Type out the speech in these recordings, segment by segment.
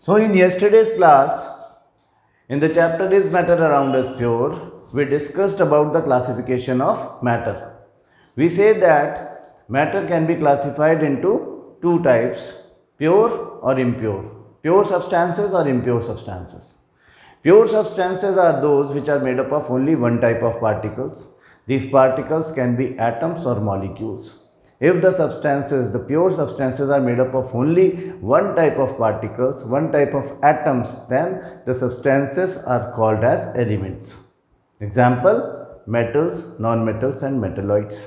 So in yesterday's class, in the chapter Is Matter Around Us Pure, we discussed about the classification of matter. We say that matter can be classified into two types, pure or impure, pure substances or impure substances. Pure substances are those which are made up of only one type of particles. These particles can be atoms or molecules. If the substances, the pure substances are made up of only one type of particles, one type of atoms, then the substances are called as elements. Example, metals, non-metals and metalloids.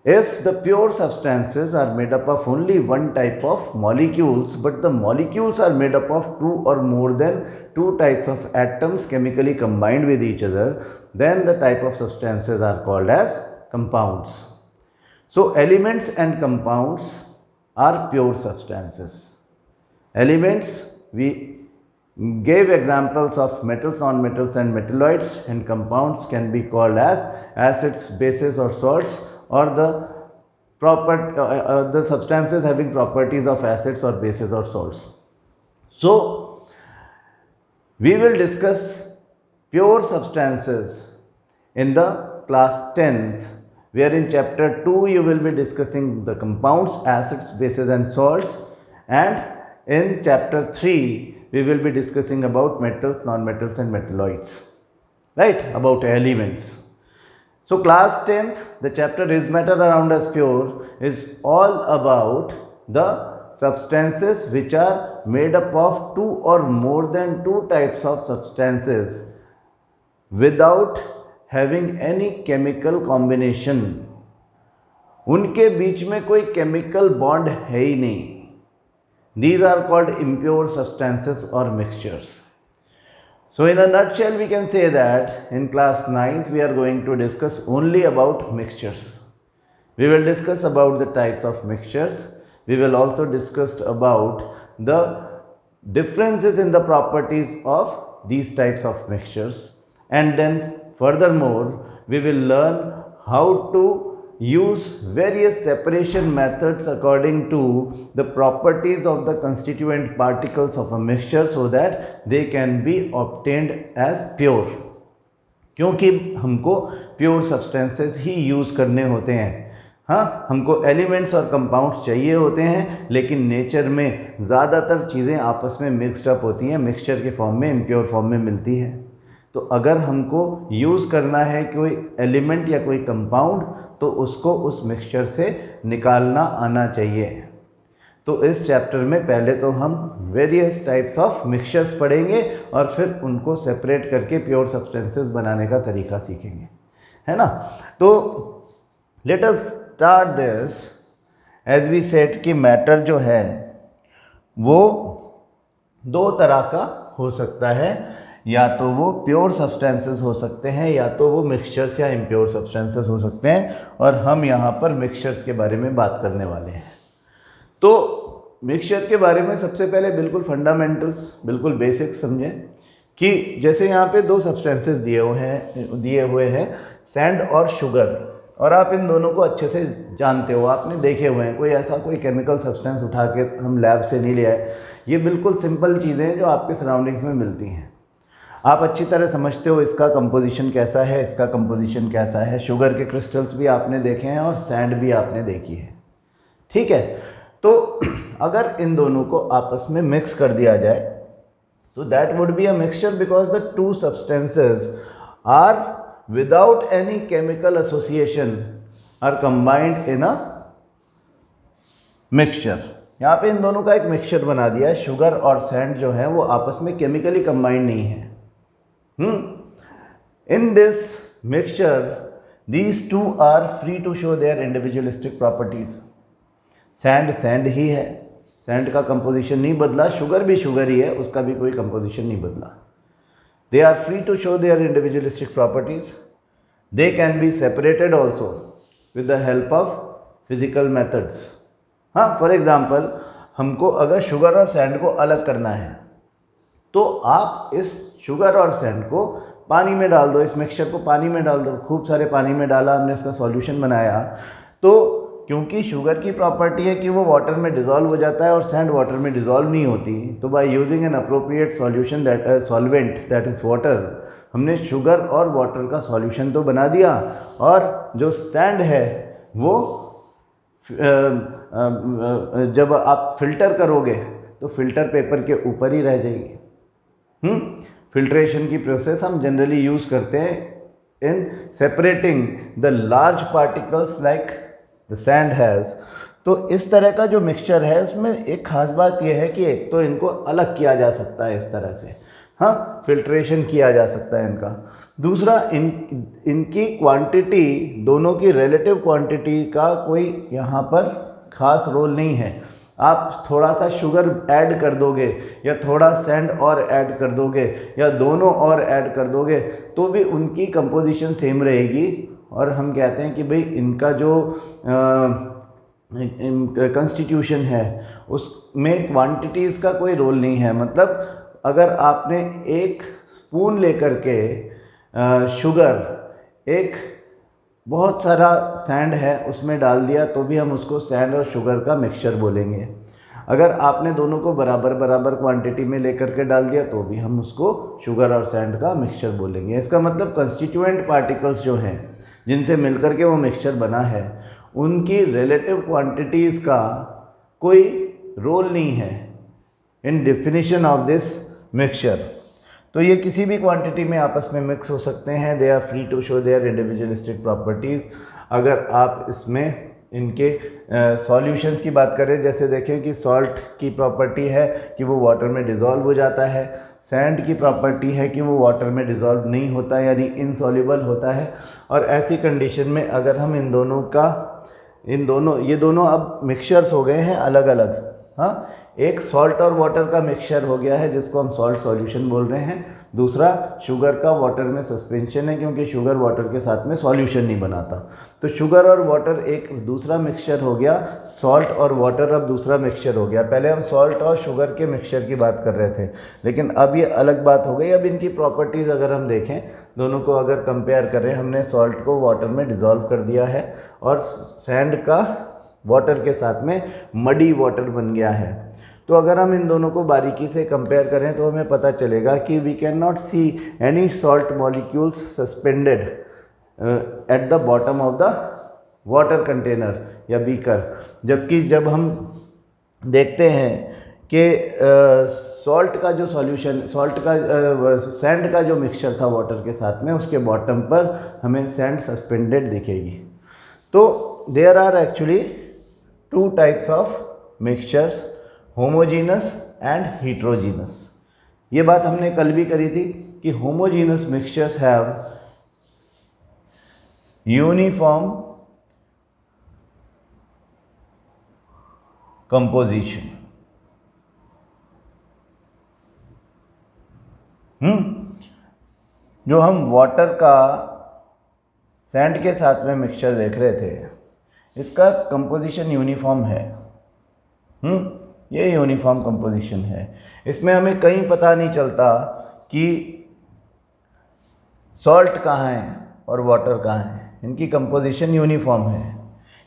If the pure substances are made up of only one type of molecules, but the molecules are made up of two or more than two types of atoms chemically combined with each other, then the type of substances are called as compounds. So elements and compounds are pure substances. Elements, we gave examples of metals, non-metals and metalloids, and compounds can be called as acids, bases or salts, or the substances having properties of acids or bases or salts. So we will discuss pure substances in the class 10th, where in chapter 2 you will be discussing the compounds, acids, bases and salts, and in chapter 3 we will be discussing about metals, non-metals and metalloids, right, about elements. So class 10th, the chapter Is Matter Around Us Pure is all about the substances which are made up of two or more than two types of substances without having any chemical combination. उनके बीच में कोई chemical bond है ही नहीं. These are called impure substances or mixtures. So in a nutshell, we can say that in class 9th we are going to discuss only about mixtures. We will discuss about the types of mixtures. We will also discuss about the differences in the properties of these types of mixtures, and then furthermore we will learn how to use various separation methods according to the properties of the constituent particles of a mixture so that they can be obtained as pure. क्योंकि हमको pure substances ही use करने होते हैं. हाँ, हमको elements और compounds चाहिए होते हैं, लेकिन नेचर में ज़्यादातर चीज़ें आपस में मिक्सड अप होती हैं, मिक्सचर के फॉर्म में, इम्प्योर फॉर्म में मिलती है. तो अगर हमको यूज़ करना है कोई एलिमेंट या कोई कंपाउंड, तो उसको उस मिक्सचर से निकालना आना चाहिए. तो इस चैप्टर में पहले तो हम वेरियस टाइप्स ऑफ मिक्सचर्स पढ़ेंगे और फिर उनको सेपरेट करके प्योर सब्सटेंसेस बनाने का तरीका सीखेंगे, है ना. तो let us start this. As we said कि मैटर जो है वो दो तरह का हो सकता है, या तो वो प्योर सब्सटेंसेस हो सकते हैं या तो वो मिक्सचर्स या इम्प्योर सब्सटेंसेस हो सकते हैं, और हम यहाँ पर मिक्सचर्स के बारे में बात करने वाले हैं. तो मिक्सचर के बारे में सबसे पहले बिल्कुल फंडामेंटल्स, बिल्कुल बेसिक्स समझें कि जैसे यहाँ पे दो सब्सटेंसेस दिए हुए हैं सैंड और शुगर, और आप इन दोनों को अच्छे से जानते हो, आपने देखे हुए हैं. कोई ऐसा कोई केमिकल सब्सटेंस उठा के हम लैब से नहीं ले आए. ये बिल्कुल सिंपल चीज़ें हैं जो आपके सराउंडिंग्स में मिलती हैं. आप अच्छी तरह समझते हो इसका कंपोजिशन कैसा है, इसका कंपोजिशन कैसा है. शुगर के क्रिस्टल्स भी आपने देखे हैं और सैंड भी आपने देखी है, ठीक है. तो अगर इन दोनों को आपस में मिक्स कर दिया जाए तो that would be a mixture, because the two substances are without any chemical association are combined in a mixture. यहाँ पे इन दोनों का एक मिक्सचर बना दिया है. शुगर और सैंड जो है वो आपस में केमिकली कंबाइंड नहीं है. In this mixture, these two are free to show their individualistic properties. Sand ही है, सैंड का कंपोजिशन नहीं बदला. शुगर भी शुगर ही है, उसका भी कोई कंपोजिशन नहीं बदला. They are free to show their individualistic properties. They can be separated also with the help of physical methods. हाँ, फॉर एग्जाम्पल हमको अगर शुगर और सैंड को अलग करना है तो आप इस शुगर और सैंड को पानी में डाल दो, इस मिक्सचर को पानी में डाल दो. खूब सारे पानी में डाला, हमने इसका सॉल्यूशन बनाया, तो क्योंकि शुगर की प्रॉपर्टी है कि वो वाटर में डिज़ोल्व हो जाता है और सैंड वाटर में डिज़ोल्व नहीं होती, तो by using an appropriate solution solvent that is water, हमने शुगर और वाटर का सॉल्यूशन तो बना दिया, और जो सैंड है वो जब आप फिल्टर करोगे तो फिल्टर पेपर के ऊपर ही रह जाएगी। फिल्ट्रेशन की प्रोसेस हम जनरली यूज़ करते हैं in separating the large particles like the sand has. तो इस तरह का जो मिक्सचर है उसमें एक ख़ास बात यह है कि एक तो इनको अलग किया जा सकता है इस तरह से, हाँ, फिल्ट्रेशन किया जा सकता है इनका। दूसरा, इनकी क्वांटिटी, दोनों की रिलेटिव क्वांटिटी का कोई यहाँ पर ख़ास रोल नहीं है। आप थोड़ा सा शुगर ऐड कर दोगे या थोड़ा सैंड और ऐड कर दोगे या दोनों और ऐड कर दोगे तो भी उनकी कंपोजिशन सेम रहेगी, और हम कहते हैं कि भाई इनका जो कंस्टिट्यूशन है उसमें क्वांटिटीज़ का कोई रोल नहीं है। मतलब अगर आपने एक स्पून लेकर के शुगर, एक बहुत सारा सैंड है उसमें डाल दिया तो भी हम उसको सैंड और शुगर का मिक्सचर बोलेंगे। अगर आपने दोनों को बराबर बराबर क्वांटिटी में लेकर के डाल दिया तो भी हम उसको शुगर और सैंड का मिक्सचर बोलेंगे। इसका मतलब कंस्टिट्यूएंट पार्टिकल्स जो हैं जिनसे मिलकर के वो मिक्सचर बना है उनकी रिलेटिव क्वांटिटीज़ का कोई रोल नहीं है इन डेफिनेशन ऑफ दिस मिक्सचर। तो ये किसी भी क्वांटिटी में आपस में मिक्स हो सकते हैं। They are free to show their individualistic properties. अगर आप इसमें इनके सॉल्यूशंस की बात करें, जैसे देखें कि सॉल्ट की प्रॉपर्टी है कि वो वाटर में डिज़ोल्व हो जाता है, सैंड की प्रॉपर्टी है कि वो वाटर में डिज़ोल्व नहीं होता यानी इनसॉल्युबल होता है। और ऐसी कंडीशन में अगर हम ये दोनों अब मिक्सचर्स हो गए हैं अलग अलग, हाँ, एक सॉल्ट और वाटर का मिक्सचर हो गया है जिसको हम सॉल्ट सॉल्यूशन बोल रहे हैं, दूसरा शुगर का वाटर में सस्पेंशन है क्योंकि शुगर वाटर के साथ में सॉल्यूशन नहीं बनाता। तो शुगर और वाटर एक दूसरा मिक्सचर हो गया, सॉल्ट और वाटर अब दूसरा मिक्सचर हो गया। पहले हम सॉल्ट और शुगर के मिक्सचर की बात कर रहे थे, लेकिन अब ये अलग बात हो गई। अब इनकी प्रॉपर्टीज़ अगर हम देखें, दोनों को अगर कंपेयर करें, हमने सॉल्ट को वाटर में डिज़ोल्व कर दिया है और सैंड का वाटर के साथ में मडी वाटर बन गया है। तो अगर हम इन दोनों को बारीकी से कंपेयर करें तो हमें पता चलेगा कि we can not see any salt molecules suspended at the bottom of the water container या बीकर। जबकि जब हम देखते हैं कि सॉल्ट का जो सॉल्यूशन, सैंड का जो मिक्सचर था वाटर के साथ में, उसके बॉटम पर हमें सैंड सस्पेंडेड दिखेगी। तो there are actually two types of mixtures, homogeneous and heterogeneous. ये बात हमने कल भी करी थी कि homogeneous mixtures have uniform composition. जो हम वाटर का सैंड के साथ में मिक्सचर देख रहे थे, इसका कंपोजिशन यूनिफॉर्म है। ये यूनिफॉर्म कंपोजिशन है। इसमें हमें कहीं पता नहीं चलता कि सॉल्ट कहाँ है और वाटर कहाँ है, इनकी कंपोजिशन यूनिफॉर्म है।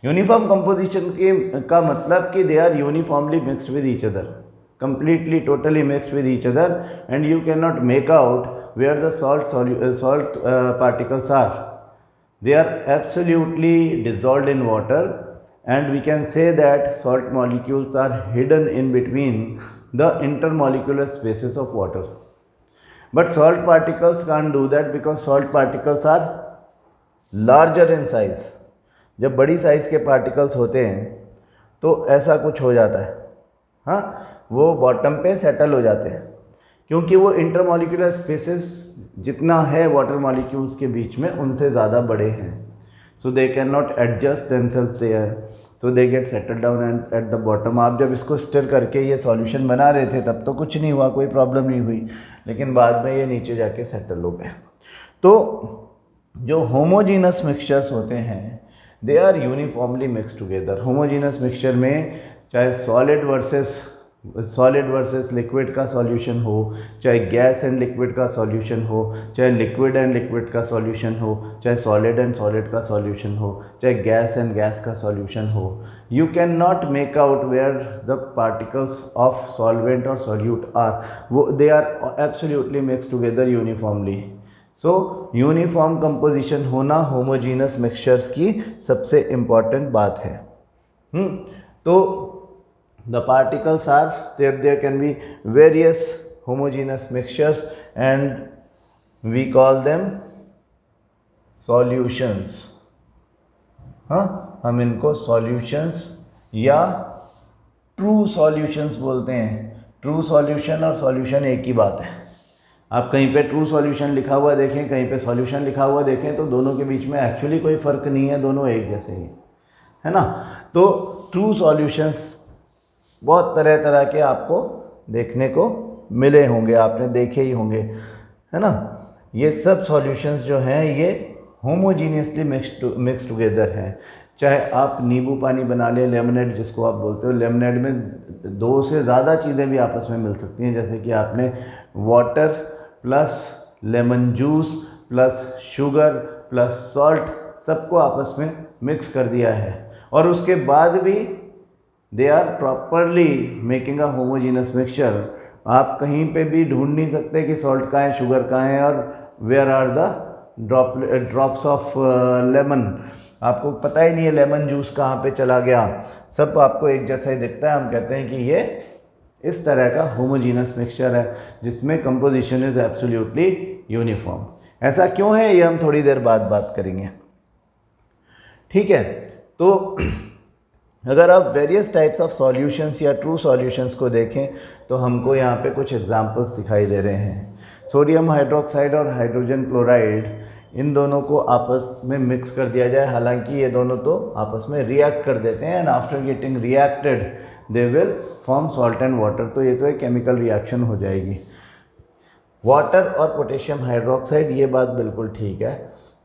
यूनिफॉर्म कंपोजिशन का मतलब कि they are uniformly mixed with each other, completely totally mixed with each other, and you cannot make out where the salt particles are. They are absolutely dissolved in water, and we can say that salt molecules are hidden in between the intermolecular spaces of water. But salt particles can't do that because salt particles are larger in size. जब बड़ी size के particles होते हैं तो ऐसा कुछ हो जाता है, हाँ, वो बॉटम पे सेटल हो जाते हैं क्योंकि वो इंटरमॉलिक्यूलर स्पेसेस जितना है वाटर मॉलिक्यूल्स के बीच में उनसे ज़्यादा बड़े हैं। So they can not adjust themselves there, so they get settle down and at the bottom. आप जब इसको स्टिर करके ये सॉल्यूशन बना रहे थे तब तो कुछ नहीं हुआ, कोई प्रॉब्लम नहीं हुई, लेकिन बाद में ये नीचे जाके सेटल हो गए। तो जो होमोजीनस मिक्सचर्स होते हैं they are uniformly mix together. Homogeneous mixture में चाहे solid versus solid versus liquid का सॉल्यूशन हो, चाहे गैस एंड लिक्विड का सॉल्यूशन हो, चाहे लिक्विड एंड लिक्विड का सॉल्यूशन हो, चाहे सॉलिड एंड सॉलिड का सॉल्यूशन हो, चाहे गैस एंड गैस का सॉल्यूशन हो, you cannot make out where the particles of solvent or solute are. They are absolutely mixed together uniformly. So uniform composition होना homogeneous mixtures की सबसे important बात है. तो the particles are there can be various homogeneous mixtures and we call them solutions. हम इनको solutions या true solutions बोलते हैं. ट्रू सॉल्यूशन और सॉल्यूशन एक ही बात है. आप कहीं पे ट्रू सॉल्यूशन लिखा हुआ देखें, कहीं पे सॉल्यूशन लिखा हुआ देखें, तो दोनों के बीच में एक्चुअली कोई फ़र्क नहीं है, दोनों एक जैसे ही है ना. तो ट्रू सॉल्यूशंस बहुत तरह तरह के आपको देखने को मिले होंगे, आपने देखे ही होंगे, है ना. ये सब सॉल्यूशंस जो हैं ये होमोजीनियसली मिक्स टुगेदर हैं. चाहे आप नींबू पानी बना लें, लेमनेड जिसको आप बोलते हो, लेमनेड में 2 से ज़्यादा चीज़ें भी आपस में मिल सकती हैं. जैसे कि आपने water plus lemon juice plus sugar plus salt सबको आपस में मिक्स कर दिया है, और उसके बाद भी they are properly making a homogeneous mixture. आप कहीं पे भी ढूंढ नहीं सकते कि सॉल्ट कहाँ है, शुगर कहाँ है, और where are the drops of lemon. आपको पता ही नहीं है लेमन जूस कहाँ पे चला गया. सब आपको एक जैसा ही दिखता है. हम कहते हैं कि ये इस तरह का होमोजीनस मिक्सचर है जिसमें कंपोजिशन इज एब्सोल्युटली यूनिफॉर्म. ऐसा क्यों है ये हम थोड़ी देर बाद बात करेंगे, ठीक है. तो अगर आप वेरियस टाइप्स ऑफ सॉल्यूशंस या ट्रू सॉल्यूशंस को देखें तो हमको यहाँ पे कुछ एग्जांपल्स दिखाई दे रहे हैं. सोडियम हाइड्रोक्साइड और हाइड्रोजन क्लोराइड, इन दोनों को आपस में मिक्स कर दिया जाए. हालांकि ये दोनों तो आपस में रिएक्ट कर देते हैं, and after getting reacted they will form salt and water. तो ये तो एक केमिकल रिएक्शन हो जाएगी. वाटर और पोटेशियम हाइड्रोक्साइड, ये बात बिल्कुल ठीक है.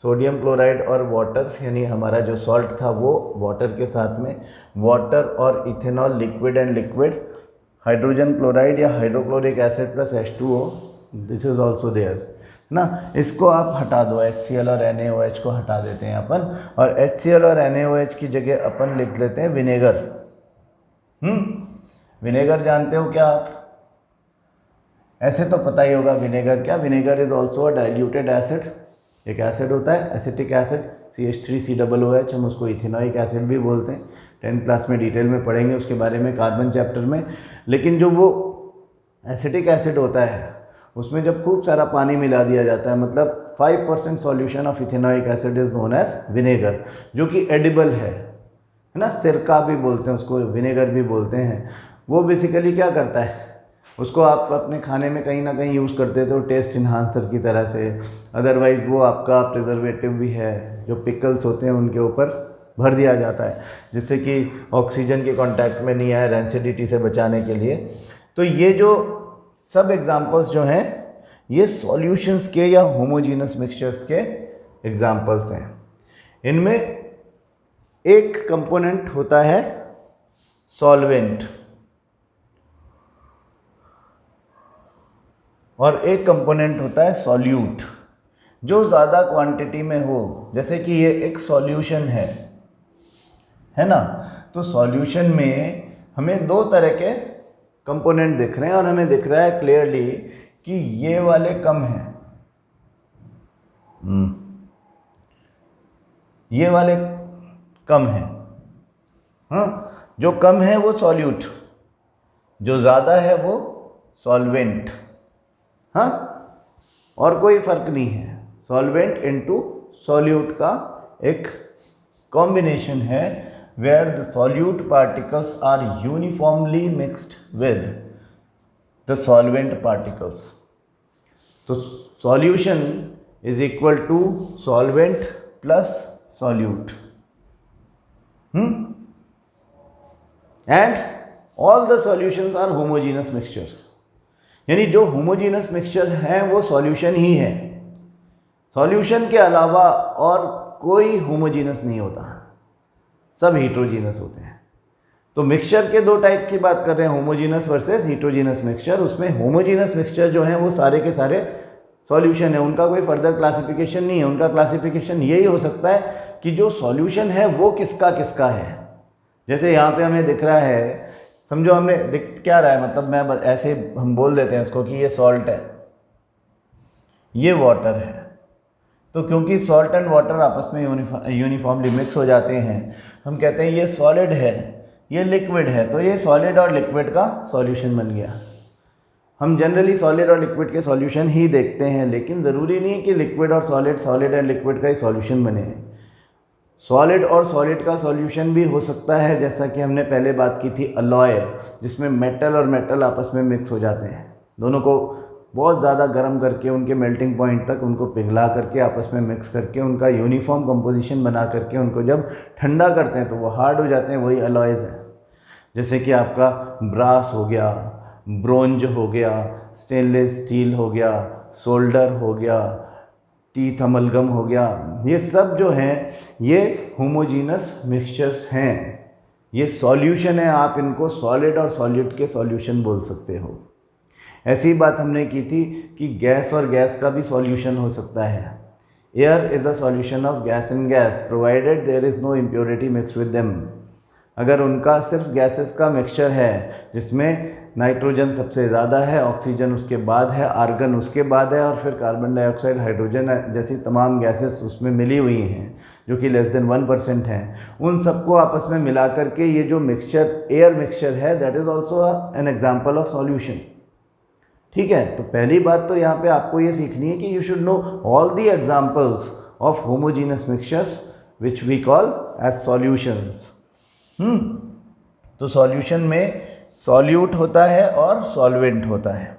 सोडियम क्लोराइड और वाटर, यानी हमारा जो सॉल्ट था वो वाटर के साथ में, वाटर और ethanol liquid and liquid, hydrogen chloride या hydrochloric acid plus H2O, this is also there ना. इसको आप हटा दो, HCl और NaOH को हटा देते हैं अपन, और HCl और NaOH की जगह अपन लिख लेते हैं विनेगर. विनेगर जानते हो क्या आप? ऐसे तो पता ही होगा विनेगर क्या. Vinegar is also a diluted acid. एक एसिड होता है एसिटिक एसिड CH3COOH, हम उसको इथेनोइक एसिड भी बोलते हैं. 10th क्लास में डिटेल में पढ़ेंगे उसके बारे में कार्बन चैप्टर में. लेकिन जो वो एसिटिक एसिड होता है उसमें जब खूब सारा पानी मिला दिया जाता है, मतलब 5% solution of ethanoic acid is known as vinegar, जो कि एडिबल है ना. सिरका भी बोलते हैं उसको, विनेगर भी बोलते हैं. वो बेसिकली क्या करता है, उसको आप अपने खाने में कहीं ना कहीं यूज़ करते हो टेस्ट इन्हांसर की तरह से. अदरवाइज़ वो आपका प्रिजर्वेटिव भी है. जो पिकल्स होते हैं उनके ऊपर भर दिया जाता है जिससे कि ऑक्सीजन के कांटेक्ट में नहीं आए, रेंसिडिटी से बचाने के लिए. तो ये जो सब एग्जांपल्स जो हैं ये सॉल्यूशंस के या होमोजीनस मिक्सचर्स के एग्जांपल्स हैं. इनमें एक कंपोनेंट होता है सॉल्वेंट और एक कंपोनेंट होता है सॉल्यूट. जो ज़्यादा क्वांटिटी में हो, जैसे कि ये एक सॉल्यूशन है ना. तो सॉल्यूशन में हमें 2 तरह के कंपोनेंट दिख रहे हैं, और हमें दिख रहा है क्लियरली कि ये वाले कम हैं, ये वाले कम हैं. जो कम है वो सॉल्यूट, जो ज़्यादा है वो सॉल्वेंट. और कोई फर्क नहीं है. सॉल्वेंट इनटू सॉल्यूट का एक कॉम्बिनेशन है where the solute particles are uniformly mixed with the solvent particles. So solution is equal to solvent plus solute. And all the solutions are homogeneous mixtures. यानी जो होमोजीनस मिक्सचर हैं वो solution ही है. Solution के अलावा और कोई होमोजीनस नहीं होता, सब हीट्रोजीनस होते हैं. तो मिक्सचर के दो टाइप्स की बात कर रहे हैं, होमोजीनस वर्सेस हीटेरोजीनस मिक्सचर। उसमें होमोजीनस मिक्सचर जो है वो सारे के सारे सॉल्यूशन है, उनका कोई फर्दर क्लासिफिकेशन नहीं है। उनका क्लासिफिकेशन यही हो सकता है कि जो सॉल्यूशन है वो किसका किसका है। जैसे यहाँ पे हमें दिख रहा है, समझो हमने दिख क्या रहा है, मतलब मैं ऐसे हम बोल देते हैं इसको कि ये सॉल्ट है, ये वाटर है। तो क्योंकि सॉल्ट एंड वाटर आपस में यूनिफॉर्मली मिक्स हो जाते हैं, हम कहते हैं ये सॉलिड है, ये लिक्विड है। तो ये सॉलिड और लिक्विड का सॉल्यूशन बन गया। हम जनरली सॉलिड और लिक्विड के सॉल्यूशन ही देखते हैं, लेकिन ज़रूरी नहीं है कि लिक्विड और सॉलिड एंड लिक्विड का ही सॉल्यूशन बने। सॉलिड और सॉलिड का सॉल्यूशन भी हो सकता है, जैसा कि हमने पहले बात की थी अलॉय, जिसमें मेटल और मेटल आपस में मिक्स हो जाते हैं। दोनों को बहुत ज़्यादा गर्म करके उनके मेल्टिंग पॉइंट तक उनको पिघला करके आपस में मिक्स करके उनका यूनिफॉर्म कंपोजिशन बना करके उनको जब ठंडा करते हैं तो वो हार्ड हो जाते हैं, वही अलॉयज़ हैं। जैसे कि आपका ब्रास हो गया, ब्रोंज हो गया, स्टेनलेस स्टील हो गया, सोल्डर हो गया, टीथ अमलगम हो गया, ये सब जो हैं ये होमोजीनस मिक्सचर्स हैं। ये सॉल्यूशन है, आप इनको सॉलिड और सॉल्यूट के सॉल्यूशन बोल सकते हो। ऐसी बात हमने की थी कि गैस और गैस का भी सॉल्यूशन हो सकता है। Air is a solution of gas in gas provided there is no impurity mix with them. अगर उनका सिर्फ गैसेस का मिक्सचर है जिसमें नाइट्रोजन सबसे ज़्यादा है, ऑक्सीजन उसके बाद है, आर्गन उसके बाद है, और फिर कार्बन डाइऑक्साइड, हाइड्रोजन जैसी तमाम गैसेस उसमें मिली हुई हैं जो कि लेस देन 1% हैं, उन सबको आपस में मिला करके ये जो मिक्सचर एयर मिक्सचर है that is also an example of solution. ठीक है, तो पहली बात तो यहाँ पे आपको ये सीखनी है कि you should know all the examples of homogeneous mixtures which we call as solutions. तो सॉल्यूशन में सॉल्यूट होता है और सॉल्वेंट होता है।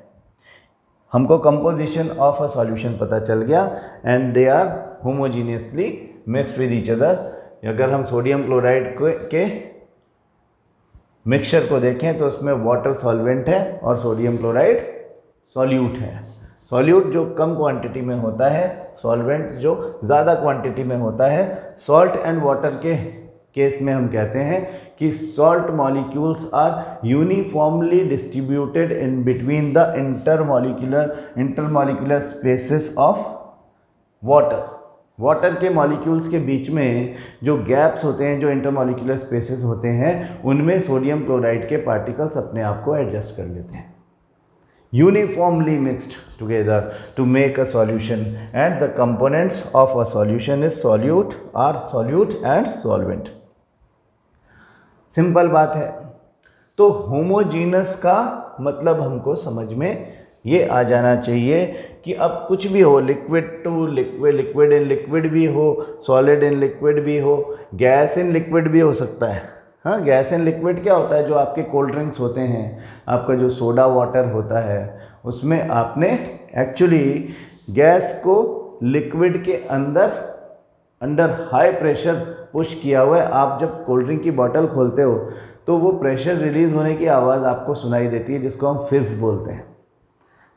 हमको कंपोजिशन ऑफ अ सॉल्यूशन पता चल गया and they are homogeneously mix with each other. अगर हम सोडियम क्लोराइड के मिक्सचर को देखें तो उसमें वाटर सॉल्वेंट है और सोडियम क्लोराइड सॉल्यूट है। सॉल्यूट जो कम क्वांटिटी में होता है, सॉल्वेंट जो ज़्यादा क्वांटिटी में होता है। सॉल्ट एंड वाटर के केस में हम कहते हैं कि salt molecules are uniformly distributed in between the intermolecular spaces of water. Water के मॉलिक्यूल्स के बीच में जो गैप्स होते हैं, जो इंटरमॉलिक्यूलर स्पेसेस होते हैं, उनमें सोडियम क्लोराइड के पार्टिकल्स अपने आप को एडजस्ट कर लेते हैं। Uniformly mixed together to make a solution, and the components of a solution is solute and solvent. Simple बात है। तो होमोजीनस का मतलब हमको समझ में ये आ जाना चाहिए कि अब कुछ भी हो, liquid to liquid, liquid in liquid भी हो, सॉलिड इन लिक्विड भी हो, गैस इन लिक्विड भी हो सकता है। हाँ, गैस एंड लिक्विड क्या होता है? जो आपके कोल्ड ड्रिंक्स होते हैं, आपका जो सोडा वाटर होता है, उसमें आपने एक्चुअली गैस को लिक्विड के अंडर हाई प्रेशर पुश किया हुआ है। आप जब कोल्ड ड्रिंक की बॉटल खोलते हो तो वो प्रेशर रिलीज़ होने की आवाज़ आपको सुनाई देती है, जिसको हम फिज़ बोलते हैं,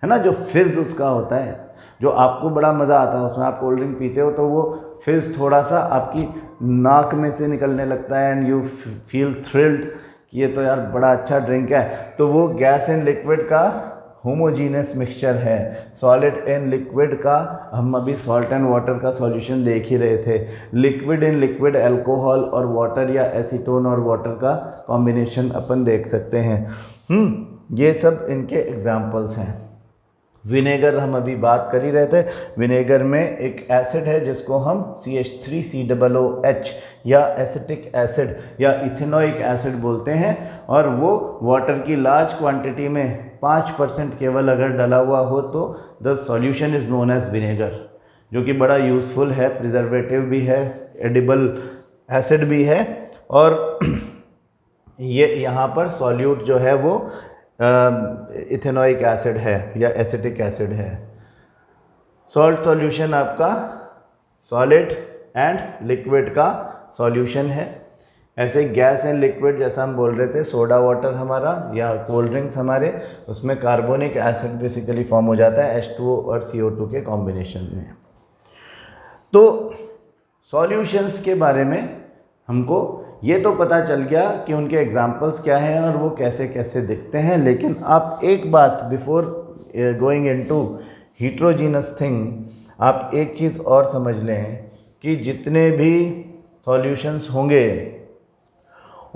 है ना। जो फिज़ उसका होता है, जो आपको बड़ा मज़ा आता है उसमें। आप कोल्ड ड्रिंक पीते हो तो वो फिज़ थोड़ा सा आपकी नाक में से निकलने लगता है एंड यू फील थ्रिल्ड कि ये तो यार बड़ा अच्छा ड्रिंक है। तो वो गैस एंड लिक्विड का होमोजीनस मिक्सचर है। सॉलिड एंड लिक्विड का हम अभी सॉल्ट एंड वाटर का सॉल्यूशन देख ही रहे थे। लिक्विड इन लिक्विड अल्कोहल और वाटर या एसीटोन और वाटर का कॉम्बिनेशन अपन देख सकते हैं। ये सब इनके एग्जाम्पल्स हैं। विनेगर हम अभी बात कर ही रहे थे। विनेगर में एक एसिड है जिसको हम CH3COOH या एसिटिक एसिड या इथेनोइक एसिड बोलते हैं, और वो वाटर की लार्ज क्वांटिटी में 5% केवल अगर डला हुआ हो तो the solution is known as vinegar, जो कि बड़ा यूज़फुल है, प्रिजर्वेटिव भी है, एडिबल एसिड भी है। और ये यहाँ पर सॉल्यूट जो है वो इथेनोइक एसिड है या एसिटिक एसिड है। सॉल्ट सॉल्यूशन आपका सॉलिड एंड लिक्विड का सॉल्यूशन है। ऐसे गैस एंड लिक्विड जैसा हम बोल रहे थे, सोडा वाटर हमारा या कोल्ड ड्रिंक्स हमारे, उसमें कार्बोनिक एसिड बेसिकली फॉर्म हो जाता है H2O और CO2 के कॉम्बिनेशन में। तो सॉल्यूशंस के बारे में हमको ये तो पता चल गया कि उनके एग्जाम्पल्स क्या हैं और वो कैसे कैसे दिखते हैं, लेकिन आप एक बात बिफोर गोइंग इनटू हीट्रोजीनस थिंग, आप एक चीज़ और समझ लें कि जितने भी सॉल्यूशंस होंगे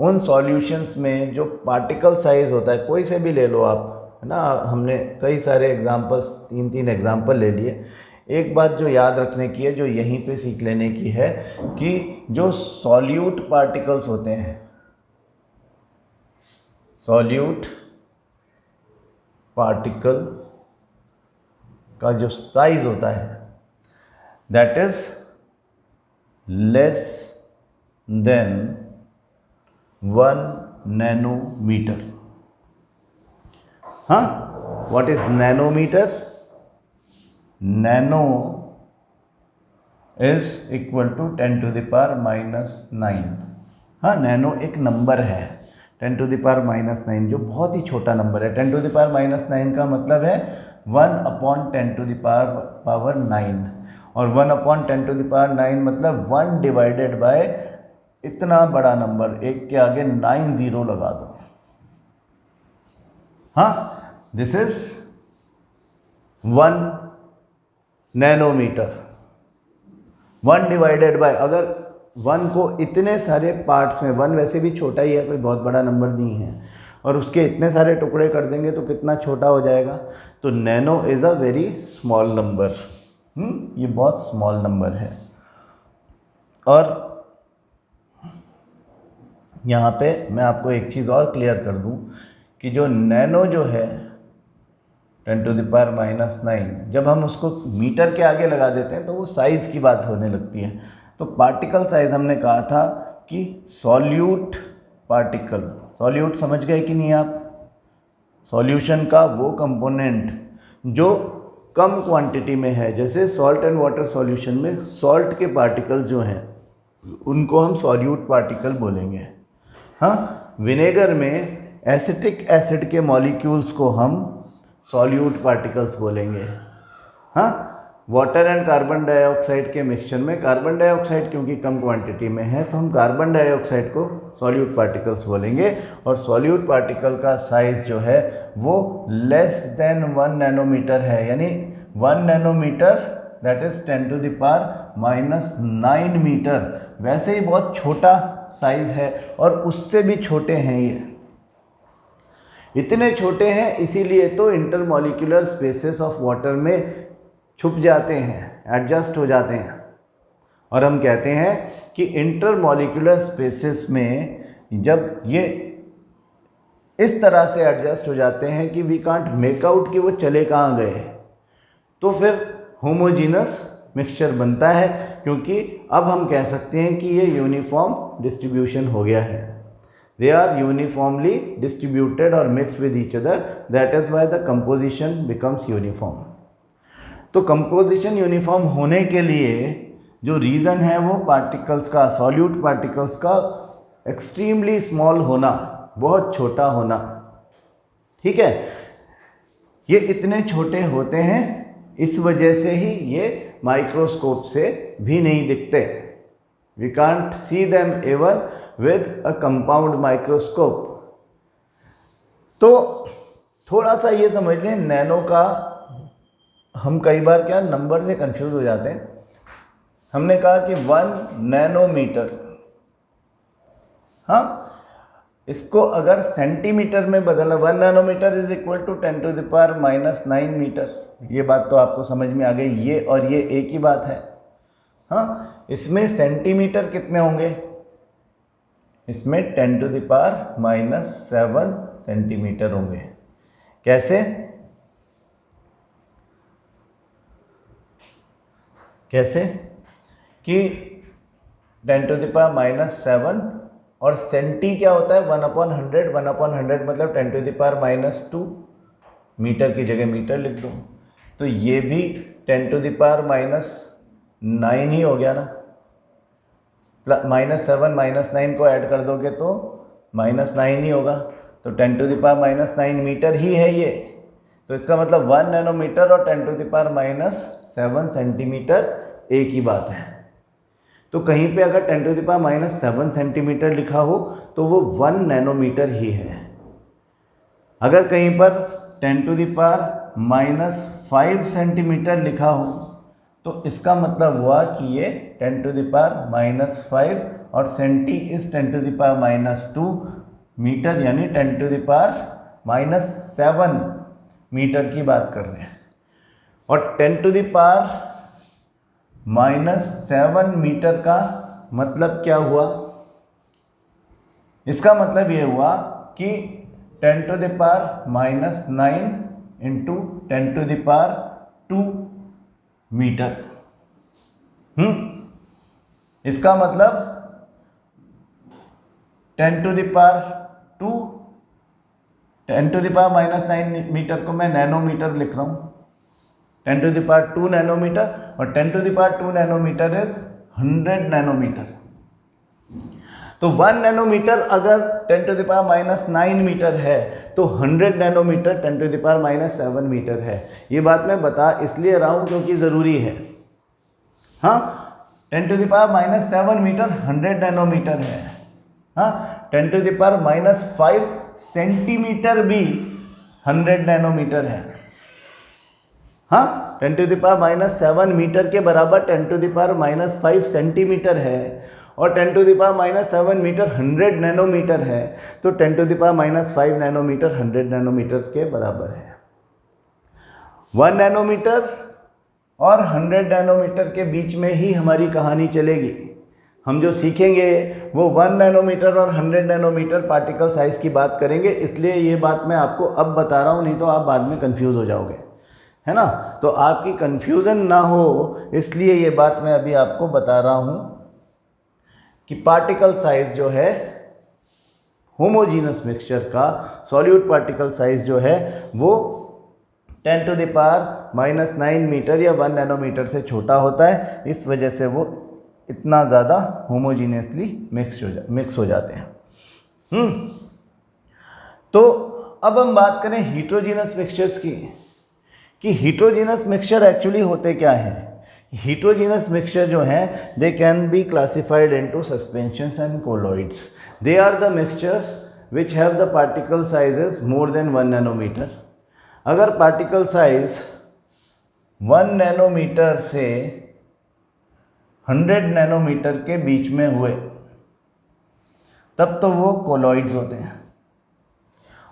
उन सॉल्यूशंस में जो पार्टिकल साइज़ होता है, कोई से भी ले लो आप, है ना, हमने कई सारे एग्जांपल्स, 3 एग्जांपल ले लिए। एक बात जो याद रखने की है, जो यहीं पे सीख लेने की है, कि जो सॉल्यूट पार्टिकल्स होते हैं, सॉल्यूट पार्टिकल का जो साइज होता है that is less than 1 nanometre. हाँ, what is nanometre? Nano is equal to 10⁻⁹। हाँ, नैनो एक नंबर है, 10⁻⁹, जो बहुत ही छोटा नंबर है। 10⁻⁹ का मतलब है 1/10⁹, और 1/10⁹ मतलब 1 डिवाइडेड बाय इतना बड़ा नंबर, एक के आगे 9 जीरो लगा दो। हाँ, this is 1 nanometre. 1 divided by, अगर 1 को इतने सारे पार्ट्स में, 1 वैसे भी छोटा ही है, कोई बहुत बड़ा नंबर नहीं है, और उसके इतने सारे टुकड़े कर देंगे तो कितना छोटा हो जाएगा। तो nano is a very small number. ये बहुत स्मॉल नंबर है। और यहाँ पे मैं आपको एक चीज़ और क्लियर कर दूँ कि जो नैनो जो है 10⁻⁹, जब हम उसको मीटर के आगे लगा देते हैं तो वो साइज़ की बात होने लगती है। तो पार्टिकल साइज़ हमने कहा था कि सॉल्यूट पार्टिकल, सॉल्यूट समझ गए कि नहीं आप? सॉल्यूशन का वो कंपोनेंट जो कम क्वांटिटी में है, जैसे सॉल्ट एंड वाटर सॉल्यूशन में सॉल्ट के पार्टिकल्स जो हैं उनको हम सॉल्यूट पार्टिकल बोलेंगे। हाँ, विनेगर में एसिटिक एसिड के मॉलिक्यूल्स को हम सॉल्यूट पार्टिकल्स बोलेंगे। हाँ, वाटर एंड कार्बन डाइऑक्साइड के मिक्सचर में कार्बन डाइऑक्साइड क्योंकि कम क्वांटिटी में है तो हम कार्बन डाइऑक्साइड को सॉल्यूट पार्टिकल्स बोलेंगे। और सॉल्यूट पार्टिकल का साइज जो है वो लेस देन 1 नैनोमीटर है, यानी 1 नैनोमीटर दैट इज 10⁻⁹ मीटर। वैसे ही बहुत छोटा साइज है और उससे भी छोटे हैं ये, इतने छोटे हैं इसीलिए तो इंटरमॉलिक्यूलर स्पेसेस ऑफ वाटर में छुप जाते हैं, एडजस्ट हो जाते हैं। और हम कहते हैं कि इंटरमॉलिक्यूलर स्पेसेस में जब ये इस तरह से एडजस्ट हो जाते हैं कि वी कांट मेक आउट कि वो चले कहाँ गए, तो फिर होमोजीनस मिक्सचर बनता है, क्योंकि अब हम कह सकते हैं कि ये यूनिफॉर्म डिस्ट्रीब्यूशन हो गया है। They are uniformly distributed or mixed with each other. That is why the composition becomes uniform. तो कंपोजिशन यूनिफॉर्म होने के लिए जो रीज़न है वो पार्टिकल्स का, सॉल्यूट पार्टिकल्स का एक्सट्रीमली स्मॉल होना, बहुत छोटा होना। ठीक है, ये इतने छोटे होते हैं, इस वजह से ही ये माइक्रोस्कोप से भी नहीं दिखते। We can't see them even with a compound microscope. तो थोड़ा सा ये समझ लें, नैनो का हम कई बार क्या नंबर से कंफ्यूज हो जाते हैं। हमने कहा कि 1 नैनोमीटर, हाँ, इसको अगर सेंटीमीटर में बदलना, 1 nanometre is equal to 10⁻⁹ metre. ये बात तो आपको समझ में आ गई, ये और ये एक ही बात है। हाँ, इसमें सेंटीमीटर कितने होंगे? इसमें 10⁻⁷ सेंटीमीटर होंगे। कैसे? कैसे कि 10⁻⁷, और सेंटी क्या होता है? 1/100, 1/100 मतलब 10⁻⁻², मीटर की जगह मीटर लिख दो। तो ये भी 10⁻⁹ ही हो गया ना। -7 -9 को ऐड कर दोगे तो -9 ही होगा, तो 10⁻⁹ मीटर ही है ये। तो इसका मतलब 1 नैनोमीटर और 10⁻⁷ सेंटीमीटर एक ही बात है। तो कहीं पे अगर 10⁻⁻7 सेंटीमीटर लिखा हो तो वो 1 नैनोमीटर ही है। अगर कहीं पर 10⁻⁻5 सेंटीमीटर लिखा हो तो इसका मतलब हुआ कि ये 10⁻⁻5 और सेंटी इस 10⁻⁻2 मीटर यानी 10⁻⁻7 मीटर की बात कर रहे हैं। और 10⁻⁻7 मीटर का मतलब क्या हुआ? इसका मतलब ये हुआ कि 10⁻⁻9 इंटू 10⁻2 मीटर। इसका मतलब 10⁻⁻9 मीटर को मैं नैनोमीटर लिख रहा हूँ, 10⁻2 नैनोमीटर, और 10⁻2 नैनोमीटर इज 100 नैनोमीटर। तो 1 नैनोमीटर अगर 10⁻�9 मीटर है तो 100 नैनोमीटर 10⁻⁻7 मीटर है। ये बात मैं बता इसलिए रहा हूँ क्योंकि ज़रूरी है। हाँ, 10⁻⁻7 मीटर 100 नैनोमीटर है। हाँ, 10⁻⁻5 सेंटीमीटर भी 100 नैनोमीटर है। हाँ, 10⁻⁻7 मीटर के बराबर 10⁻⁻5 सेंटीमीटर है और 10⁻⁻7 मीटर 100 नैनोमीटर है, तो 10⁻⁻5 नैनोमीटर 100 नैनोमीटर के बराबर है। 1 नैनोमीटर और 100 नैनोमीटर के बीच में ही हमारी कहानी चलेगी। हम जो सीखेंगे वो 1 नैनोमीटर और 100 नैनोमीटर पार्टिकल साइज़ की बात करेंगे, इसलिए ये बात मैं आपको अब बता रहा हूँ, नहीं तो आप बाद में कंफ्यूज हो जाओगे, है ना। तो आपकी कंफ्यूजन ना हो इसलिए ये बात मैं अभी आपको बता रहा हूँ कि पार्टिकल साइज़ जो है होमोजीनस मिक्सचर का सॉल्यूट पार्टिकल साइज़ जो है वो 10⁻⁻9 मीटर या 1 नैनोमीटर से छोटा होता है। इस वजह से वो इतना ज़्यादा होमोजीनियसली मिक्स हो जाते हैं। तो अब हम बात करें हीट्रोजीनस मिक्सचर्स की, कि हीट्रोजीनस मिक्सचर एक्चुअली होते क्या हैं। हीट्रोजीनस मिक्सचर जो हैं they can be classified into suspensions and colloids. They are the mixtures which have the particle sizes more than 1 nanometre. अगर पार्टिकल साइज 1 नैनोमीटर से 100 नैनोमीटर के बीच में हुए तब तो वो कोलॉइड्स होते हैं,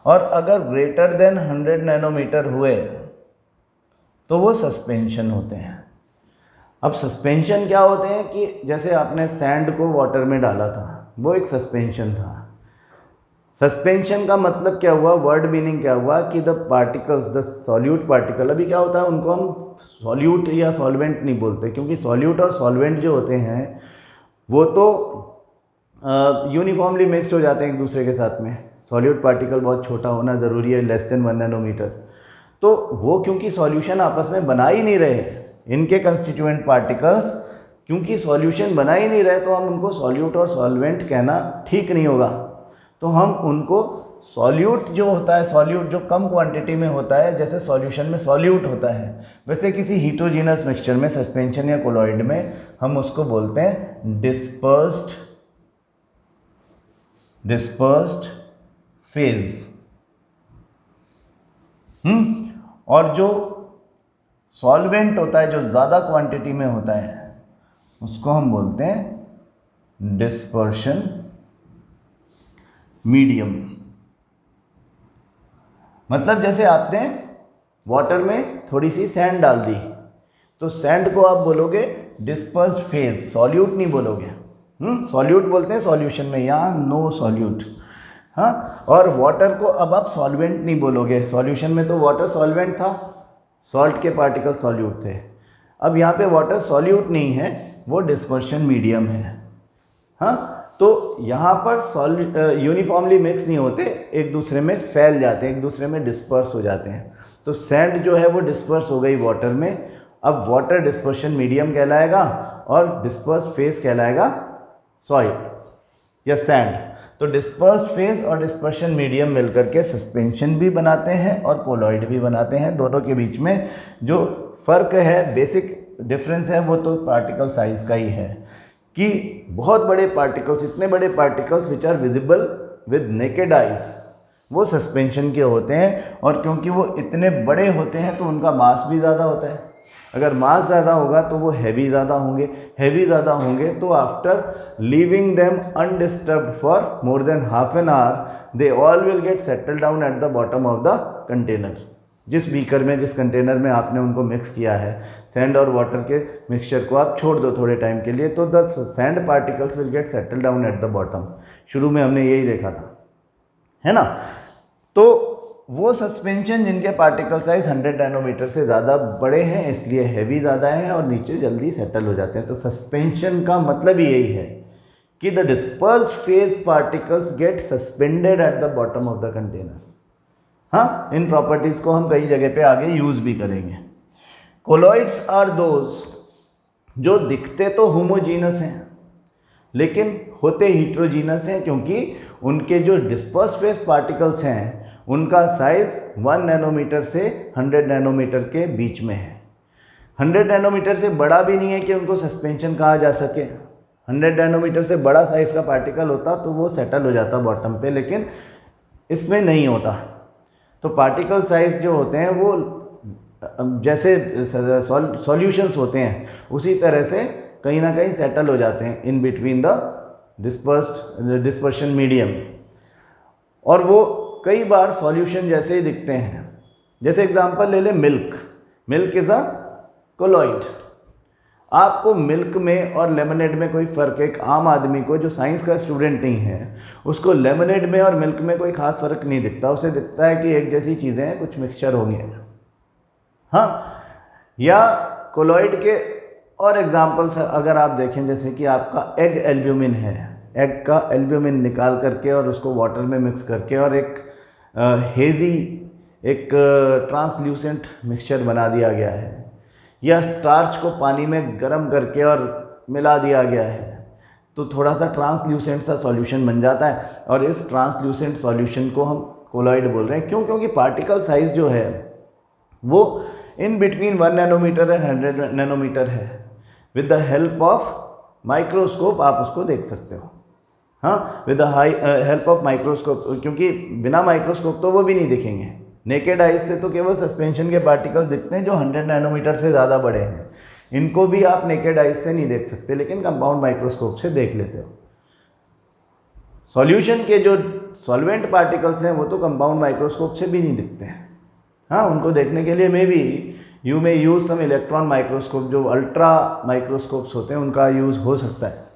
और अगर ग्रेटर देन 100 नैनोमीटर हुए तो वो सस्पेंशन होते हैं। अब सस्पेंशन क्या होते हैं कि जैसे आपने सैंड को वाटर में डाला था, वो एक सस्पेंशन था। सस्पेंशन का मतलब क्या हुआ, वर्ड मीनिंग क्या हुआ कि the particles, the solute particle, अभी क्या होता है उनको हम सॉल्यूट या सॉल्वेंट नहीं बोलते, क्योंकि सॉल्यूट और सॉल्वेंट जो होते हैं वो तो यूनिफॉर्मली मिक्सड हो जाते हैं एक दूसरे के साथ में। सॉल्यूट पार्टिकल बहुत छोटा होना ज़रूरी है, लेस देन 1 नैनोमीटर। तो वो क्योंकि सॉल्यूशन आपस में बना ही नहीं रहे, इनके कंस्टिट्यूएंट पार्टिकल्स क्योंकि सॉल्यूशन बना ही नहीं रहे, तो हम उनको सॉल्यूट और सॉल्वेंट कहना ठीक नहीं होगा। तो हम उनको सॉल्यूट जो होता है, सॉल्यूट जो कम क्वांटिटी में होता है, जैसे सॉल्यूशन में सॉल्यूट होता है, वैसे किसी हीट्रोजीनस मिक्सचर में, सस्पेंशन या कोलॉइड में, हम उसको बोलते हैं डिस्पर्स्ड फेज। और जो सॉल्वेंट होता है, जो ज़्यादा क्वांटिटी में होता है, उसको हम बोलते हैं डिस्पर्शन मीडियम। मतलब जैसे आपने वाटर में थोड़ी सी सैंड डाल दी, तो सैंड को आप बोलोगे डिस्पर्स्ड फेज, सॉल्यूट नहीं बोलोगे। सॉल्यूट बोलते हैं सॉल्यूशन में, यहाँ नो सॉल्यूट। हाँ, और वाटर को अब आप सॉल्वेंट नहीं बोलोगे, सॉल्यूशन में तो वाटर सॉल्वेंट था, सॉल्ट के पार्टिकल सॉल्यूट थे। अब यहाँ पे वाटर सॉल्यूट नहीं है, वो डिस्पर्शन मीडियम है। हाँ, तो यहाँ पर यूनिफॉर्मली मिक्स नहीं होते, एक दूसरे में फैल जाते हैं, एक दूसरे में डिस्पर्स हो जाते हैं। तो सैंड जो है वो डिस्पर्स हो गई वाटर में, अब वाटर डिस्पर्शन मीडियम कहलाएगा और डिस्पर्स फेज कहलाएगा सॉइल या सैंड। तो डिस्पर्स्ड फेज और डिस्पर्शन मीडियम मिलकर के सस्पेंशन भी बनाते हैं और कोलॉइड भी बनाते हैं। दोनों के बीच में जो फ़र्क है, बेसिक डिफरेंस है, वो तो पार्टिकल साइज़ का ही है। कि बहुत बड़े पार्टिकल्स, इतने बड़े particles which are visible with naked eyes, वो सस्पेंशन के होते हैं। और क्योंकि वो इतने बड़े होते हैं तो उनका मास भी ज़्यादा होता है। अगर मास ज़्यादा होगा तो वो हैवी ज़्यादा होंगे, हैवी ज़्यादा होंगे तो after leaving them undisturbed for more than half an our they all will get settle down at the bottom of the container. जिस बीकर में, जिस कंटेनर में आपने उनको मिक्स किया है, सैंड और वाटर के मिक्सचर को आप छोड़ दो थोड़े टाइम के लिए, तो the sand particles will get settle down at the bottom. शुरू में हमने यही देखा था, है ना। तो वो सस्पेंशन जिनके पार्टिकल साइज 100 नैनोमीटर से ज़्यादा बड़े हैं, इसलिए हैवी ज़्यादा है और नीचे जल्दी सेटल हो जाते हैं। तो सस्पेंशन का मतलब ही यही है कि the dispersed phase particles get suspended at the bottom of the container. हाँ, इन प्रॉपर्टीज़ को हम कई जगह पे आगे यूज़ भी करेंगे। कोलॉइड्स आर दोज जो दिखते तो होमोजीनस हैं लेकिन होते हीट्रोजीनस हैं, क्योंकि उनके जो डिस्पर्स्ड फेज पार्टिकल्स हैं उनका साइज 1 नैनोमीटर से 100 नैनोमीटर के बीच में है। 100 नैनोमीटर से बड़ा भी नहीं है कि उनको सस्पेंशन कहा जा सके। 100 नैनोमीटर से बड़ा साइज का पार्टिकल होता तो वो सेटल हो जाता बॉटम पे, लेकिन इसमें नहीं होता। तो पार्टिकल साइज जो होते हैं वो जैसे सॉल्यूशंस होते हैं उसी तरह से कहीं ना कहीं सेटल हो जाते हैं इन बिटवीन द डिस्पर्शन मीडियम, और वो कई बार सॉल्यूशन जैसे ही दिखते हैं। जैसे एग्जांपल ले लें milk. Milk is a colloid. आपको मिल्क में और लेमनेड में कोई फ़र्क, एक आम आदमी को जो साइंस का स्टूडेंट नहीं है उसको लेमनेड में और मिल्क में कोई ख़ास फ़र्क नहीं दिखता। उसे दिखता है कि एक जैसी चीज़ें हैं, कुछ मिक्सचर होंगे। हाँ, या कोलॉइड के और एग्जांपल्स अगर आप देखें, जैसे कि आपका एग एल्ब्यूमिन है, एग का एल्ब्यूमिन निकाल करके और उसको वाटर में मिक्स करके और एक हेज़ी, एक ट्रांसल्यूसेंट मिक्सचर बना दिया गया है, या स्टार्च को पानी में गर्म करके और मिला दिया गया है, तो थोड़ा सा ट्रांसल्यूसेंट सा सॉल्यूशन बन जाता है। और इस ट्रांसल्यूसेंट सॉल्यूशन को हम कोलॉइड बोल रहे हैं। क्यों? क्योंकि पार्टिकल साइज जो है वो in between 1 nanometre and 100 nanometre है। With the help of microscope आप उसको देख सकते हो। हाँ, with the help of microscope, क्योंकि बिना माइक्रोस्कोप तो वो भी नहीं दिखेंगे। नेकेड आइज से तो केवल सस्पेंशन के पार्टिकल्स दिखते हैं जो 100 नैनोमीटर से ज़्यादा बड़े हैं। इनको भी आप नेकेड आइज से नहीं देख सकते, लेकिन कंपाउंड माइक्रोस्कोप से देख लेते हो। सॉल्यूशन के जो सॉल्वेंट पार्टिकल्स हैं वो तो कंपाउंड माइक्रोस्कोप से भी नहीं दिखते हैं। हाँ, उनको देखने के लिए may be you may use some electron microscope, जो अल्ट्रा माइक्रोस्कोप्स होते हैं उनका यूज़ हो सकता है।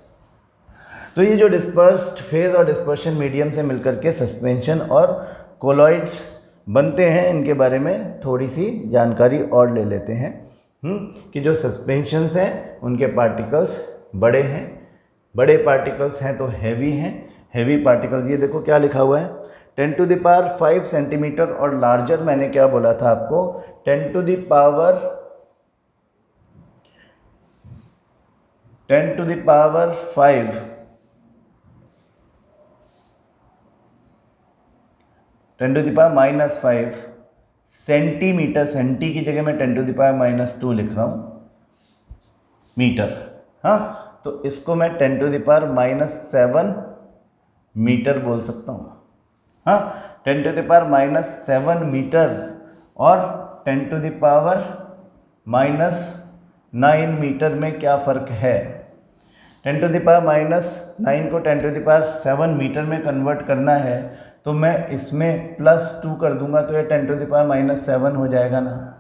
तो ये जो डिस्पर्स्ड फेज और डिस्पर्शन मीडियम से मिलकर के सस्पेंशन और कोलॉइड्स बनते हैं, इनके बारे में थोड़ी सी जानकारी और ले लेते हैं कि जो सस्पेंशंस हैं उनके पार्टिकल्स बड़े हैं, बड़े पार्टिकल्स हैं तो हैवी हैं। हैवी पार्टिकल्स, ये देखो क्या लिखा हुआ है, 10 टू द पावर 5 सेंटीमीटर, और लार्जर मैंने क्या बोला था आपको, 10 to the power 5 10 to the power -5 centimetre. Centi की जगह मैं 10 टू द पावर -2 लिख रहा हूँ मीटर। हाँ, तो इसको मैं 10 टू द पावर -7 मीटर बोल सकता हूँ। हाँ, 10 टू द पावर -7 मीटर और 10 टू द पावर -9 मीटर में क्या फ़र्क है। 10 टू द पावर -9 को 10 टू द पावर 7 मीटर में कन्वर्ट करना है, तो मैं इसमें +2 कर दूंगा तो ये 10 टू द पावर -7 हो जाएगा ना।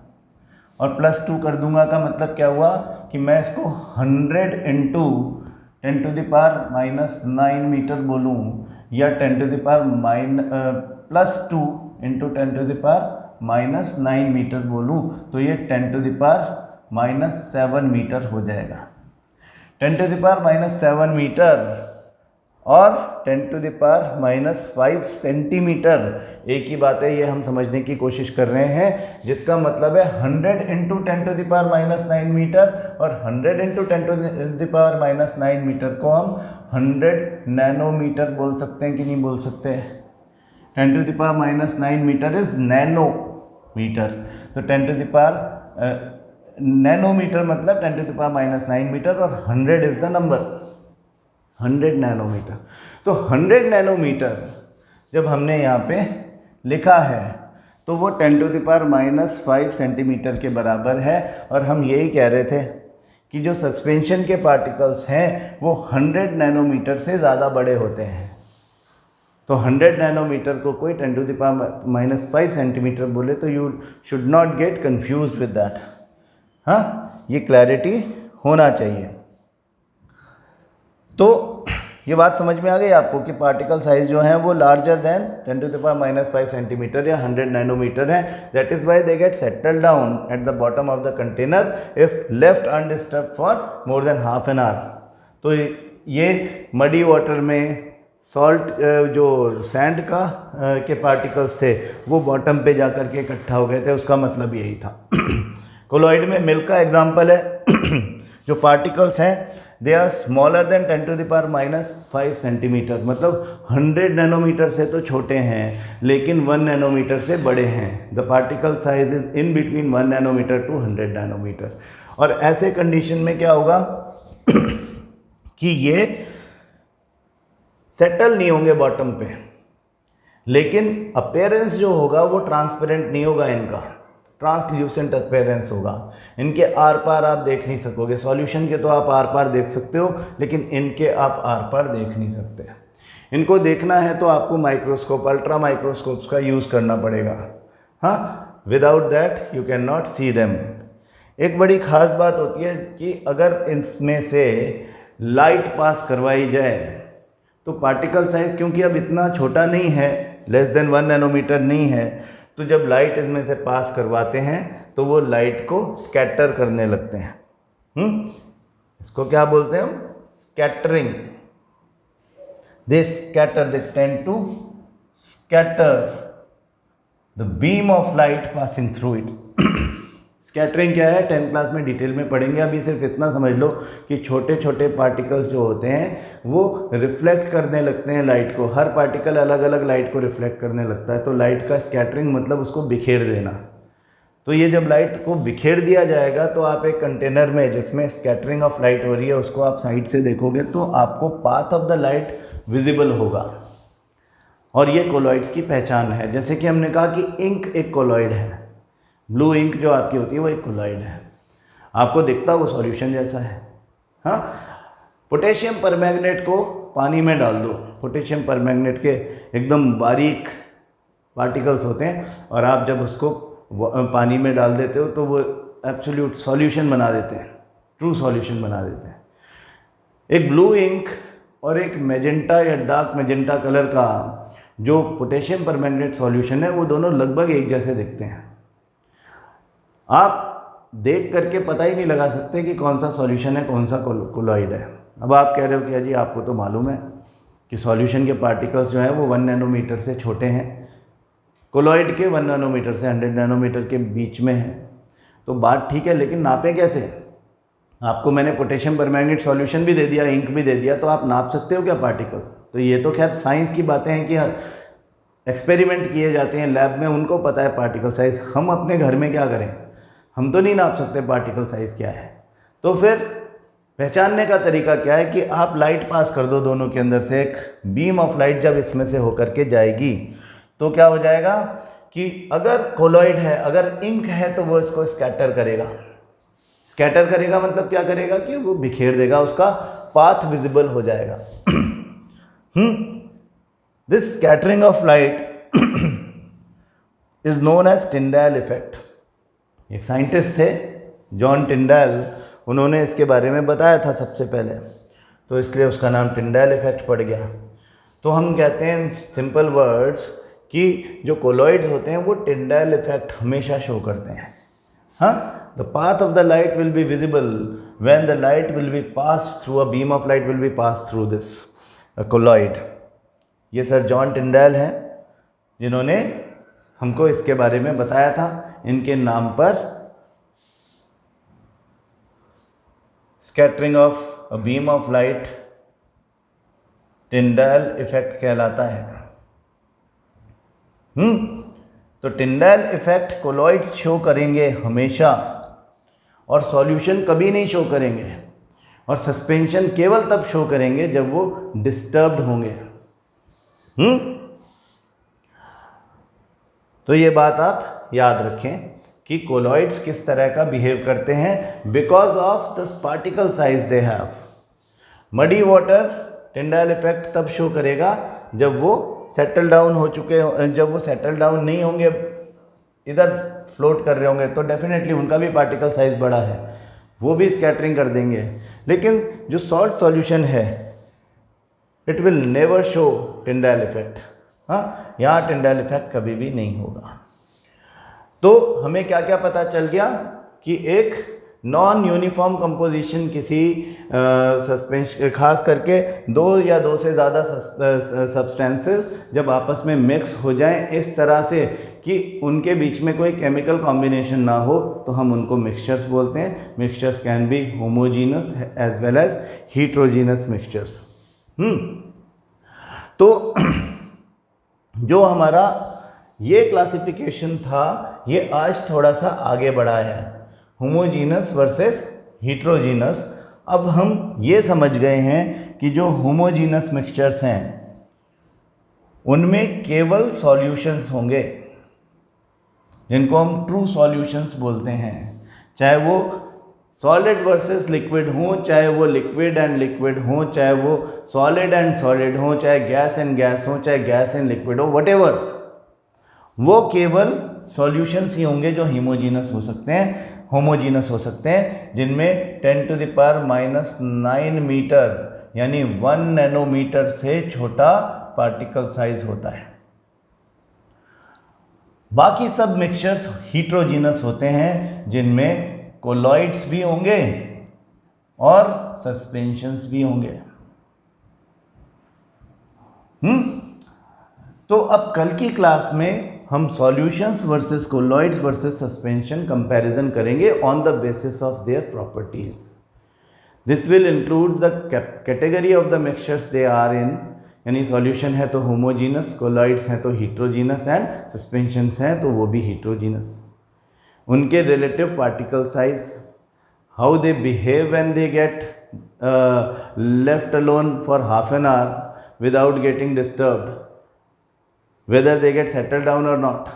और +2 कर दूंगा का मतलब क्या हुआ कि मैं इसको 100 into 10 to the power -9 metre बोलूँ, या 10 to the power +2 into 10 to the power -9 metre बोलूँ, तो ये 10 टू द पावर -7 मीटर हो जाएगा। 10 टू द पावर -7 मीटर और 10 टू द पावर -5 सेंटीमीटर एक ही बात है। ये हम समझने की कोशिश कर रहे हैं, जिसका मतलब है 100 into 10 to the power -9 metre, और 100 into 10 to the power -9 metre को हम 100 नैनोमीटर बोल सकते हैं कि नहीं बोल सकते। 10 to the power -9 metre is nanometre. तो 10 टू द पावर नैनोमीटर मतलब 10 टू द पावर -9 मीटर, और 100 इज द नंबर। 100 नैनोमीटर। तो 100 नैनोमीटर जब हमने यहाँ पे लिखा है तो वो 10⁻⁻5 सेंटीमीटर के बराबर है। और हम यही कह रहे थे कि जो सस्पेंशन के पार्टिकल्स हैं वो 100 नैनोमीटर से ज़्यादा बड़े होते हैं। तो 100 नैनोमीटर को कोई 10⁻⁻5 सेंटीमीटर बोले तो you should not get confuse with that. हाँ, ये क्लैरिटी होना चाहिए। तो ये बात समझ में आ गई आपको कि पार्टिकल साइज जो है वो लार्जर देन 10⁻⁵ सेंटीमीटर या 100 नैनोमीटर है। That is why they get settle down at the bottom of the container if left undisturb for more than half an hour. तो ये मडी वाटर में सॉल्ट जो sand का के पार्टिकल्स थे वो बॉटम पे जा कर के इकट्ठा हो गए थे, उसका मतलब यही था। कोलॉइड में मिल्क का एग्जाम्पल है। जो पार्टिकल्स हैं they are smaller than 10⁻⁵ centimetre, मतलब 100 नैनोमीटर से तो छोटे हैं लेकिन 1 नैनोमीटर से बड़े हैं। The particle size is in between 1 nanometre to 100 nanometre. और ऐसे कंडीशन में क्या होगा कि ये सेटल नहीं होंगे बॉटम पे, लेकिन अपीयरेंस जो होगा वो ट्रांसपेरेंट नहीं होगा, इनका ट्रांसल्यूसेंट अपीयरेंस होगा। इनके आर पार आप देख नहीं सकोगे। सॉल्यूशन के तो आप आर पार देख सकते हो लेकिन इनके आप आर पार देख नहीं सकते। इनको देखना है तो आपको माइक्रोस्कोप, अल्ट्रा माइक्रोस्कोप्स का यूज़ करना पड़ेगा। हाँ, without that you can not see them. एक बड़ी ख़ास बात होती है कि अगर इसमें से लाइट पास करवाई जाए तो पार्टिकल साइज़ क्योंकि अब इतना छोटा नहीं है, लेस देन 1 नैनोमीटर नहीं है, तो जब लाइट इसमें से पास करवाते हैं तो वो लाइट को स्कैटर करने लगते हैं। इसको क्या बोलते हैं हम? Scattering. They scatter, they tend to scatter the beam of light passing through it. Scattering क्या है 10th क्लास में डिटेल में पढ़ेंगे। अभी सिर्फ इतना समझ लो कि छोटे छोटे पार्टिकल्स जो होते हैं वो रिफ्लेक्ट करने लगते हैं लाइट को। हर पार्टिकल अलग अलग लाइट को रिफ्लेक्ट करने लगता है। तो लाइट का स्कैटरिंग मतलब उसको बिखेर देना। तो ये जब लाइट को बिखेर दिया जाएगा तो आप एक कंटेनर में जिसमें स्कैटरिंग ऑफ लाइट हो रही है उसको आप साइड से देखोगे तो आपको path of the light visible होगा। और ये कोलॉइड्स की पहचान है। जैसे कि हमने कहा कि इंक एक कोलॉइड है, ब्लू इंक जो आपकी होती है वो एक कोलॉइड है। आपको दिखता वो सॉल्यूशन जैसा है। हाँ, पोटेशियम परमैंगनेट को पानी में डाल दो, पोटेशियम परमैंगनेट के एकदम बारीक पार्टिकल्स होते हैं और आप जब उसको पानी में डाल देते हो तो वो एब्सोल्यूट सॉल्यूशन बना देते हैं, ट्रू सॉल्यूशन बना देते हैं। एक ब्लू इंक और एक मैजेंटा या डार्क मैजेंटा कलर का जो पोटेशियम परमैंगनेट सॉल्यूशन है वो दोनों लगभग एक जैसे दिखते हैं। आप देख करके पता ही नहीं लगा सकते कि कौन सा सॉल्यूशन है कौन सा कोलॉइड है। अब आप कह रहे हो कि अजी आपको तो मालूम है कि सॉल्यूशन के पार्टिकल्स जो हैं वो 1 नैनोमीटर से छोटे हैं, कोलॉइड के 1 नैनोमीटर से 100 नैनोमीटर के बीच में है। तो बात ठीक है, लेकिन नापें कैसे? आपको मैंने पोटेशियम परमैंगनेट सॉल्यूशन भी दे दिया, इंक भी दे दिया, तो आप नाप सकते हो क्या पार्टिकल? तो ये तो खैर साइंस की बातें हैं कि एक्सपेरिमेंट किए जाते हैं लैब में, उनको पता है पार्टिकल साइज़। हम अपने घर में क्या करें? हम तो नहीं नाप सकते पार्टिकल साइज़ क्या है। तो फिर पहचानने का तरीका क्या है कि आप लाइट पास कर दो दोनों के अंदर से। एक बीम ऑफ लाइट जब इसमें से होकर के जाएगी तो क्या हो जाएगा कि अगर कोलॉइड है, अगर इंक है तो वो इसको स्कैटर करेगा। स्कैटर करेगा मतलब क्या करेगा कि वो बिखेर देगा, उसका पाथ विजिबल हो जाएगा। This scattering of light is known as Tyndall effect. एक साइंटिस्ट थे जॉन टिंडाल, उन्होंने इसके बारे में बताया था सबसे पहले, तो इसलिए उसका नाम टिंडाल इफेक्ट पड़ गया। तो हम कहते हैं सिंपल वर्ड्स कि जो कोलॉइड्स होते हैं वो टिंडाल इफेक्ट हमेशा शो करते हैं। हाँ, the path of the light will be visible when the light will be pass through, a beam of light will be pass through this colloid. ये सर जॉन टिंडाल हैं जिन्होंने हमको इसके बारे में बताया था। इनके नाम पर scattering of a beam of light Tyndall effect कहलाता है। तो टिंडाल इफेक्ट कोलॉइड्स शो करेंगे हमेशा और सॉल्यूशन कभी नहीं शो करेंगे। और सस्पेंशन केवल तब शो करेंगे जब वो डिस्टर्ब्ड होंगे। तो ये बात आप याद रखें कि कोलॉइड्स किस तरह का बिहेव करते हैं because of the particle size they have. Muddy water Tyndall effect तब शो करेगा जब वो सेटल डाउन हो चुके हो, जब वो सेटल डाउन नहीं होंगे, इधर फ्लोट कर रहे होंगे, तो डेफिनेटली उनका भी पार्टिकल साइज बड़ा है, वो भी स्कैटरिंग कर देंगे। लेकिन जो सॉल्ट सॉल्यूशन है it will never show Tyndall effect. हाँ, यहाँ टिंडाल इफेक्ट कभी भी नहीं होगा। तो हमें क्या क्या पता चल गया कि एक नॉन यूनिफॉर्म कंपोजिशन किसी सस्पेंशन, खास करके दो या दो से ज़्यादा सब्सटेंसेस जब आपस में मिक्स हो जाएं इस तरह से कि उनके बीच में कोई केमिकल कॉम्बिनेशन ना हो, तो हम उनको मिक्सचर्स बोलते हैं। Mixtures can be homogeneous as well as heterogeneous mixtures. तो जो हमारा ये क्लासिफिकेशन था ये आज थोड़ा सा आगे बढ़ा है, होमोजीनस वर्सेस हीट्रोजीनस। अब हम ये समझ गए हैं कि जो होमोजीनस मिक्सचर्स हैं उनमें केवल सॉल्यूशंस होंगे जिनको हम ट्रू सॉल्यूशंस बोलते हैं, चाहे वो सॉलिड वर्सेस लिक्विड हों, चाहे वो लिक्विड एंड लिक्विड हों, चाहे वो सॉलिड एंड सॉलिड हों, चाहे गैस एंड गैस हों, चाहे गैस एंड लिक्विड हो, व्हाटएवर, वो केवल सॉल्यूशंस ही होंगे जो होमोजीनस हो सकते हैं, होमोजीनस हो सकते हैं, जिनमें 10⁻⁹ मीटर यानी 1 नैनोमीटर से छोटा पार्टिकल साइज होता है। बाकी सब मिक्सचर्स हीट्रोजीनस होते हैं जिनमें कोलॉइड्स भी होंगे और सस्पेंशंस भी होंगे। तो अब कल की क्लास में हम solutions versus colloids versus suspension comparison करेंगे on the basis of their properties. This will include the category of the mixtures they are in, यानी सॉल्यूशन है तो होमोजीनस, कोलॉइड्स हैं तो हीट्रोजीनस एंड सस्पेंशंस हैं तो वो भी हीट्रोजीनस। उनके relative particle size, how they behave when they get left alone for half an our without getting disturbed, whether they get settled down or not,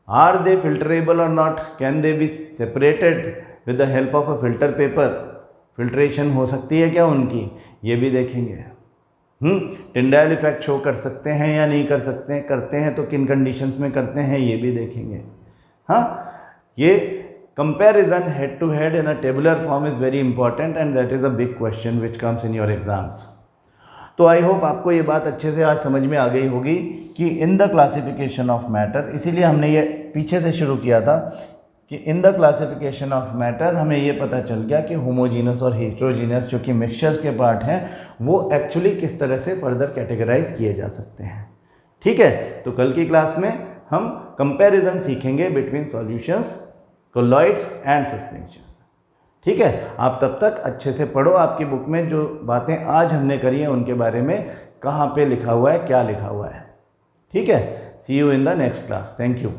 are they filterable or not, can they be separated with the help of a filter paper, filtration हो सकती है क्या उनकी, ये भी देखेंगे। Tyndall effect show कर सकते हैं या नहीं कर सकते हैं, करते हैं तो किन कंडीशंस में करते हैं ये भी देखेंगे। ये comparison head to head in a tabular form is very important and that is a big question which comes in your exams. तो आई होप आपको ये बात अच्छे से आज समझ में आ गई होगी कि in the classification of matter, इसीलिए हमने ये पीछे से शुरू किया था कि in the classification of matter हमें ये पता चल गया कि होमोजीनस और हीट्रोजीनस जो कि मिक्सचर्स के पार्ट हैं वो एक्चुअली किस तरह से फर्दर कैटेगराइज किए जा सकते हैं। ठीक है, तो कल की क्लास में हम कंपैरिजन सीखेंगे between solutions, colloids and suspensions. ठीक है, आप तब तक अच्छे से पढ़ो, आपकी बुक में जो बातें आज हमने करी हैं उनके बारे में कहाँ पे लिखा हुआ है, क्या लिखा हुआ है। ठीक है, see you in the next class. Thank you.